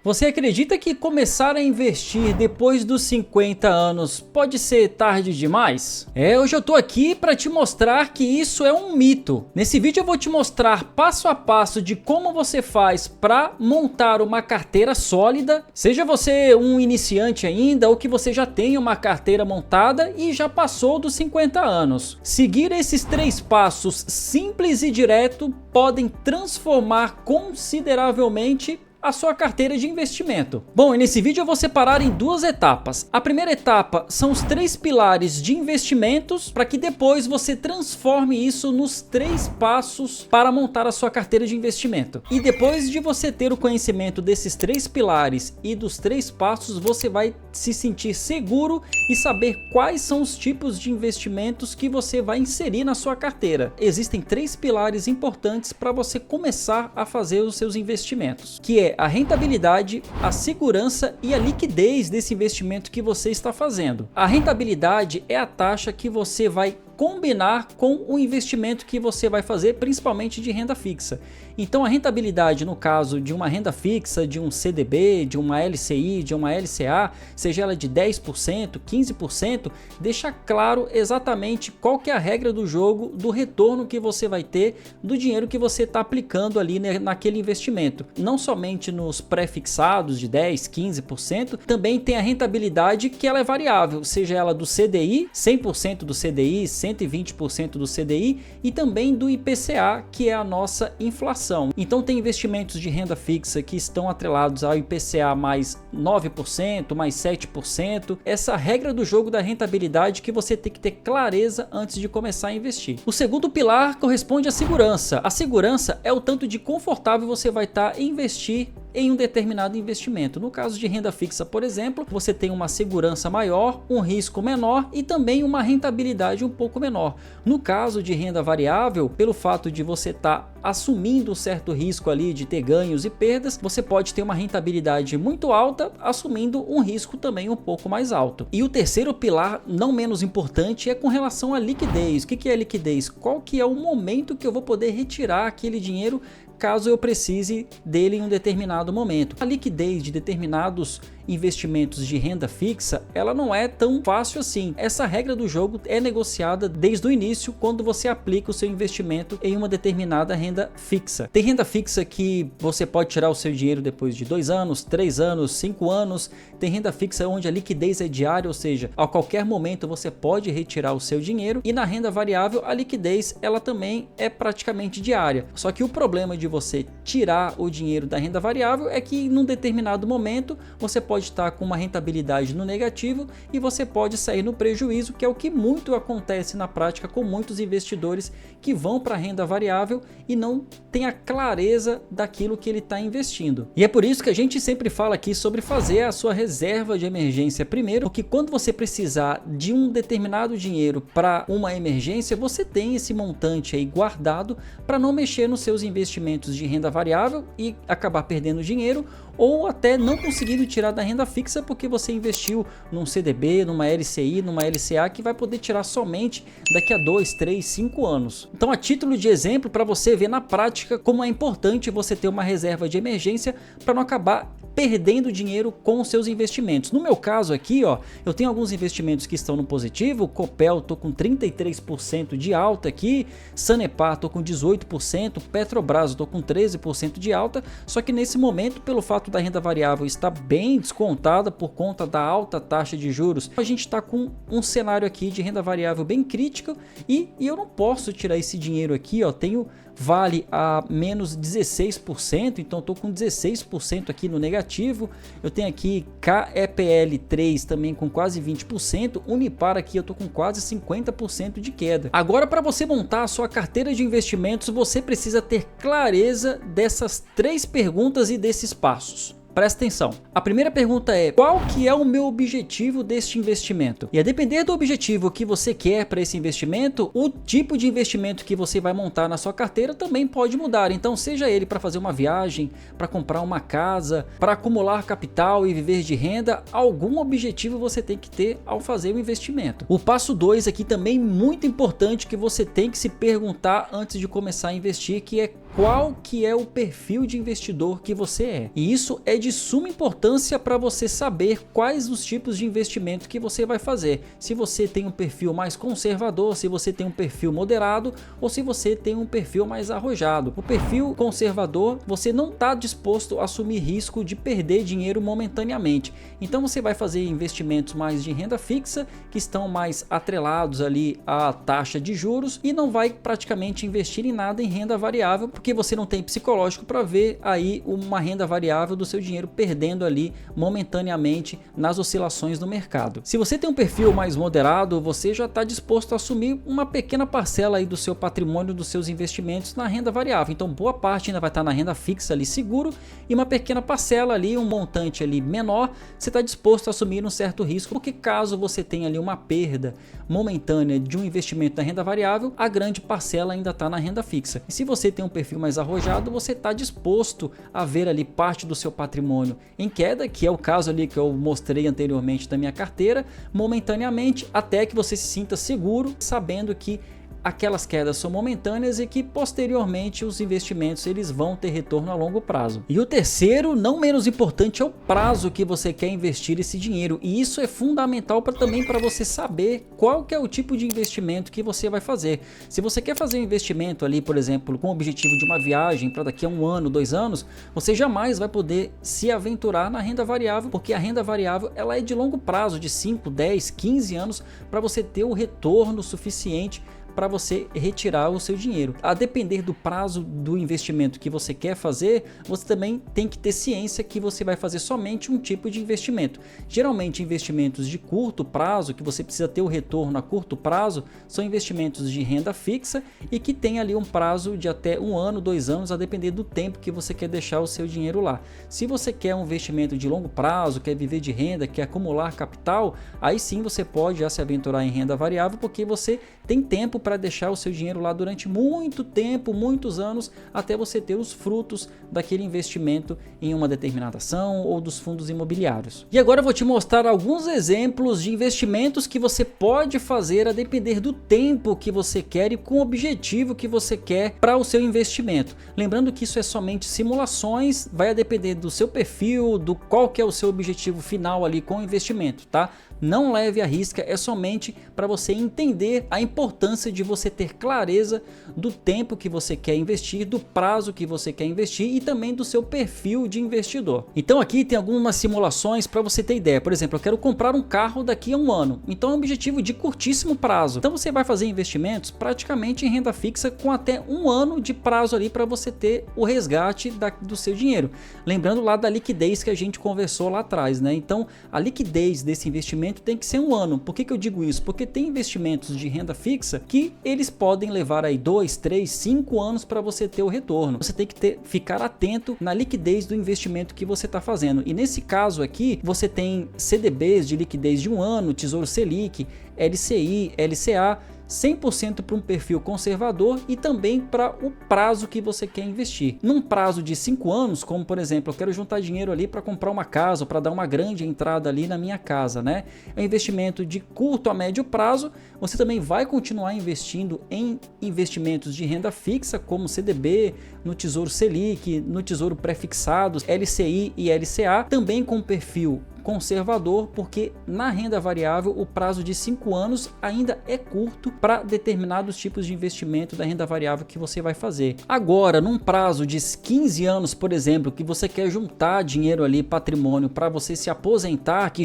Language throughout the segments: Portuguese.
Você acredita que começar a investir depois dos 50 anos pode ser tarde demais? Hoje eu tô aqui para te mostrar que isso é um mito. Nesse vídeo eu vou te mostrar passo a passo de como você faz para montar uma carteira sólida, seja você um iniciante ainda ou que você já tenha uma carteira montada e já passou dos 50 anos. Seguir esses 3 passos simples e direto podem transformar consideravelmente a sua carteira de investimento. Bom, e nesse vídeo eu vou separar em 2 etapas. A primeira etapa são os 3 pilares de investimentos, para que depois você transforme isso nos 3 passos para montar a sua carteira de investimento. E depois de você ter o conhecimento desses 3 pilares e dos 3 passos, você vai se sentir seguro e saber quais são os tipos de investimentos que você vai inserir na sua carteira. Existem 3 pilares importantes para você começar a fazer os seus investimentos, que é a rentabilidade, a segurança e a liquidez desse investimento que você está fazendo. A rentabilidade é a taxa que você vai combinar com o investimento que você vai fazer, principalmente de renda fixa. Então a rentabilidade, no caso de uma renda fixa, de um CDB, de uma LCI, de uma LCA, seja ela de 10%, 15%, deixa claro exatamente qual que é a regra do jogo, do retorno que você vai ter do dinheiro que você está aplicando ali naquele investimento. Não somente nos pré-fixados de 10, 15%, também tem a rentabilidade que ela é variável, seja ela do CDI, 100% do CDI, 120% do CDI e também do IPCA, que é a nossa inflação. Então tem investimentos de renda fixa que estão atrelados ao IPCA mais 9%, mais 7%. Essa regra do jogo da rentabilidade que você tem que ter clareza antes de começar a investir. O segundo pilar corresponde à segurança. A segurança é o tanto de confortável você vai estar em investir em um determinado investimento. No caso de renda fixa, por exemplo, você tem uma segurança maior, um risco menor e também uma rentabilidade um pouco menor. No caso de renda variável, pelo fato de você estar assumindo um certo risco ali de ter ganhos e perdas, você pode ter uma rentabilidade muito alta, assumindo um risco também um pouco mais alto. E o terceiro pilar, não menos importante, é com relação à liquidez. O que é liquidez? Qual que é o momento que eu vou poder retirar aquele dinheiro caso eu precise dele em um determinado momento. A liquidez de determinados investimentos de renda fixa, ela não é tão fácil assim. Essa regra do jogo é negociada desde o início, quando você aplica o seu investimento em uma determinada renda fixa. Tem renda fixa que você pode tirar o seu dinheiro depois de 2 anos, 3 anos, 5 anos. Tem renda fixa onde a liquidez é diária, ou seja, a qualquer momento você pode retirar o seu dinheiro. E na renda variável, a liquidez ela também é praticamente diária. Só que o problema de você tirar o dinheiro da renda variável é que num determinado momento você pode estar com uma rentabilidade no negativo e você pode sair no prejuízo, que é o que muito acontece na prática com muitos investidores que vão para a renda variável e não tem a clareza daquilo que ele está investindo. E é por isso que a gente sempre fala aqui sobre fazer a sua reserva de emergência primeiro, porque quando você precisar de um determinado dinheiro para uma emergência, você tem esse montante aí guardado para não mexer nos seus investimentos de renda variável e acabar perdendo dinheiro, ou até não conseguindo tirar da renda fixa porque você investiu num CDB, numa LCI, numa LCA que vai poder tirar somente daqui a 2, 3, 5 anos. Então, a título de exemplo, para você ver na prática como é importante você ter uma reserva de emergência para não acabar perdendo dinheiro com os seus investimentos. No meu caso aqui, ó, eu tenho alguns investimentos que estão no positivo. Copel, tô com 33% de alta aqui, Sanepar tô com 18%, Petrobras tô com 13% de alta, só que nesse momento, pelo fato da renda variável estar bem descontada por conta da alta taxa de juros, a gente está com um cenário aqui de renda variável bem crítico e eu não posso tirar esse dinheiro aqui, ó, tenho Vale a menos 16%, então estou com 16% aqui no negativo. Eu tenho aqui KEPL3 também com quase 20%, Unipar aqui eu estou com quase 50% de queda. Agora, para você montar a sua carteira de investimentos, você precisa ter clareza dessas 3 perguntas e desses passos. Presta atenção. A primeira pergunta é: qual que é o meu objetivo deste investimento? E a depender do objetivo que você quer para esse investimento, o tipo de investimento que você vai montar na sua carteira também pode mudar. Então, seja ele para fazer uma viagem, para comprar uma casa, para acumular capital e viver de renda, algum objetivo você tem que ter ao fazer o investimento. O passo 2 aqui também muito importante que você tem que se perguntar antes de começar a investir, que é qual que é o perfil de investidor que você é. E isso é de suma importância para você saber quais os tipos de investimento que você vai fazer. Se você tem um perfil mais conservador, se você tem um perfil moderado ou se você tem um perfil mais arrojado. O perfil conservador, você não está disposto a assumir risco de perder dinheiro momentaneamente. Então você vai fazer investimentos mais de renda fixa, que estão mais atrelados ali à taxa de juros, e não vai praticamente investir em nada em renda variável, porque você não tem psicológico para ver aí uma renda variável do seu dinheiro perdendo ali momentaneamente nas oscilações do mercado. Se você tem um perfil mais moderado, você já está disposto a assumir uma pequena parcela aí do seu patrimônio, dos seus investimentos na renda variável. Então boa parte ainda vai estar na renda fixa ali seguro, e uma pequena parcela ali, um montante ali menor, você está disposto a assumir um certo risco, porque caso você tenha ali uma perda momentânea de um investimento na renda variável, a grande parcela ainda está na renda fixa. E se você tem um perfil mais arrojado, você está disposto a ver ali parte do seu patrimônio em queda, que é o caso ali que eu mostrei anteriormente da minha carteira, momentaneamente, até que você se sinta seguro, sabendo que aquelas quedas são momentâneas e que posteriormente os investimentos eles vão ter retorno a longo prazo. E o terceiro, não menos importante, é o prazo que você quer investir esse dinheiro, e isso é fundamental também para você saber qual que é o tipo de investimento que você vai fazer. Se você quer fazer um investimento ali, por exemplo, com o objetivo de uma viagem para daqui a 1 ano, 2 anos, você jamais vai poder se aventurar na renda variável, porque a renda variável ela é de longo prazo, de 5, 10, 15 anos, para você ter o retorno suficiente para você retirar o seu dinheiro. A depender do prazo do investimento que você quer fazer, você também tem que ter ciência que você vai fazer somente um tipo de investimento. Geralmente investimentos de curto prazo, que você precisa ter o retorno a curto prazo, são investimentos de renda fixa e que tem ali um prazo de até 1 ano, 2 anos, a depender do tempo que você quer deixar o seu dinheiro lá. Se você quer um investimento de longo prazo, quer viver de renda, quer acumular capital, aí sim você pode já se aventurar em renda variável, porque você tem tempo para deixar o seu dinheiro lá durante muito tempo, muitos anos, até você ter os frutos daquele investimento em uma determinada ação ou dos fundos imobiliários. E agora eu vou te mostrar alguns exemplos de investimentos que você pode fazer a depender do tempo que você quer e com o objetivo que você quer para o seu investimento. Lembrando que isso é somente simulações, vai depender do seu perfil, do qual que é o seu objetivo final ali com o investimento, tá? Não leve à risca, é somente para você entender a importância de você ter clareza do tempo que você quer investir, do prazo que você quer investir e também do seu perfil de investidor. Então aqui tem algumas simulações para você ter ideia. Por exemplo, eu quero comprar um carro daqui a 1 ano, então é um objetivo de curtíssimo prazo. Então você vai fazer investimentos praticamente em renda fixa com até 1 ano de prazo ali para você ter o resgate do seu dinheiro. Lembrando lá da liquidez que a gente conversou lá atrás, né? Então a liquidez desse investimento tem que ser 1 ano. Por que eu digo isso? Porque tem investimentos de renda fixa que eles podem levar aí 2, 3, 5 anos para você ter o retorno. Você tem que ficar atento na liquidez do investimento que você está fazendo. E nesse caso aqui, você tem CDBs de liquidez de 1 ano, Tesouro Selic, LCI, LCA, 100% para um perfil conservador e também para o prazo que você quer investir. Num prazo de 5 anos, como por exemplo, eu quero juntar dinheiro ali para comprar uma casa, para dar uma grande entrada ali na minha casa, né? É um investimento de curto a médio prazo. Você também vai continuar investindo em investimentos de renda fixa, como CDB, no Tesouro Selic, no Tesouro Prefixado, LCI e LCA, também com perfil conservador, porque na renda variável o prazo de 5 anos ainda é curto para determinados tipos de investimento da renda variável que você vai fazer. Agora, num prazo de 15 anos, por exemplo, que você quer juntar dinheiro ali, patrimônio, para você se aposentar, que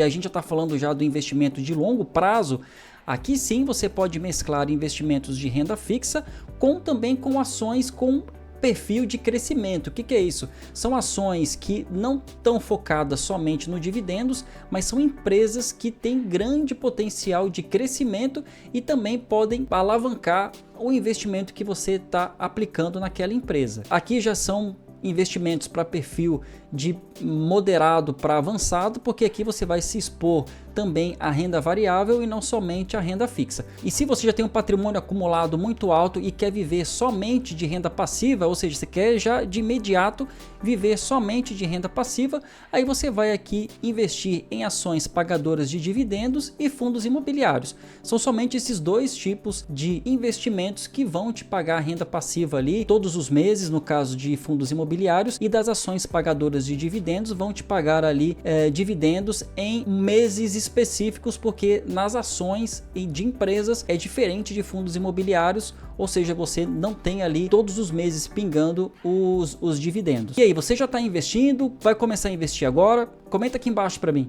a gente já está falando já do investimento de longo prazo, aqui sim você pode mesclar investimentos de renda fixa também com ações com perfil de crescimento. O que é isso? São ações que não estão focadas somente no dividendos, mas são empresas que têm grande potencial de crescimento e também podem alavancar o investimento que você está aplicando naquela empresa. Aqui já são investimentos para perfil de moderado para avançado, porque aqui você vai se expor também a renda variável e não somente a renda fixa. E se você já tem um patrimônio acumulado muito alto e quer viver somente de renda passiva, ou seja, você quer já de imediato viver somente de renda passiva, aí você vai aqui investir em ações pagadoras de dividendos e fundos imobiliários. São somente esses dois tipos de investimentos que vão te pagar renda passiva ali todos os meses, no caso de fundos imobiliários, e das ações pagadoras de dividendos vão te pagar ali dividendos em meses específicos, porque nas ações de empresas é diferente de fundos imobiliários, ou seja, você não tem ali todos os meses pingando os dividendos. E aí, você já está investindo? Vai começar a investir agora? Comenta aqui embaixo para mim.